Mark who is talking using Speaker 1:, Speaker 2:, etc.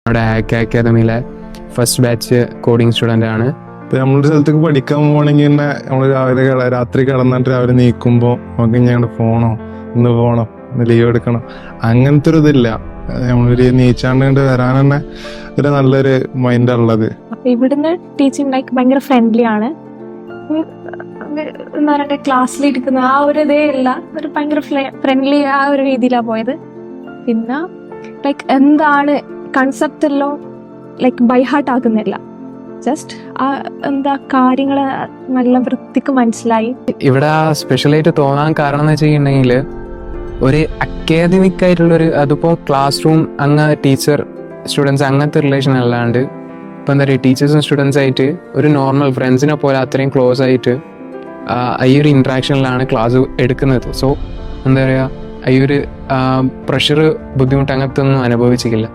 Speaker 1: നമ്മുടെ ഹാക്ക് അക്കാദമിയിലെ first batch coding student ആണ്.
Speaker 2: ഇപ്പം നമ്മളൊരു സ്ഥലത്തേക്ക് പഠിക്കാൻ പോകണമെങ്കിൽ തന്നെ നമ്മൾ രാത്രി കിടന്നിട്ട് രാവിലെ നീക്കുമ്പോൾ നമുക്ക് ഞങ്ങൾ പോകണോ, ഇന്ന് ലീവ് എടുക്കണം, അങ്ങനത്തെ ഒരു ഇതില്ല. നമ്മളൊരു നീച്ചാണ്ട് വരാൻ തന്നെ ഒരു നല്ലൊരു മൈൻഡാണ് ഉള്ളത്.
Speaker 3: ഇവിടുന്ന് ടീച്ചിങ് ഭയങ്കര ഫ്രണ്ട്ലി ആണ്. എന്താ പറയുക, ക്ലാസ്സിലിരിക്കുന്ന ആ ഒരു ഇതേ ഇല്ല, ഒരു ഭയങ്കര ഫ്രണ്ട്ലി ആ ഒരു രീതിയിലാണ് പോയത്. പിന്നെ എന്താണ് കൺസെപ്റ്റ് എല്ലാം ബൈ ഹാർട്ട് ആക്കുന്നില്ല, ജസ്റ്റ് ആ എന്താ കാര്യങ്ങൾ നല്ല വൃത്തിക്ക് മനസ്സിലായി.
Speaker 1: ഇവിടെ സ്പെഷ്യലായിട്ട് തോന്നാൻ കാരണം എന്ന് വെച്ചിട്ടുണ്ടെങ്കിൽ ഒരു അക്കാദമിക് ആയിട്ടുള്ളൊരു, അതിപ്പോൾ ക്ലാസ് റൂം ടീച്ചർ സ്റ്റുഡൻസ് അങ്ങനത്തെ റിലേഷൻ അല്ലാണ്ട് ഇപ്പം എന്താ പറയുക, ടീച്ചേഴ്സും സ്റ്റുഡൻസ് ആയിട്ട് ഒരു നോർമൽ ഫ്രണ്ട്സിനെ പോലെ അത്രയും ക്ലോസ് ആയിട്ട് ഈ ഒരു ഇൻട്രാക്ഷനിലാണ് ക്ലാസ് എടുക്കുന്നത്. സോ എന്താ പറയുക, ഈ ഒരു പ്രഷർ, ബുദ്ധിമുട്ട് അങ്ങനത്തെ ഒന്നും അനുഭവിച്ചിട്ടില്ല.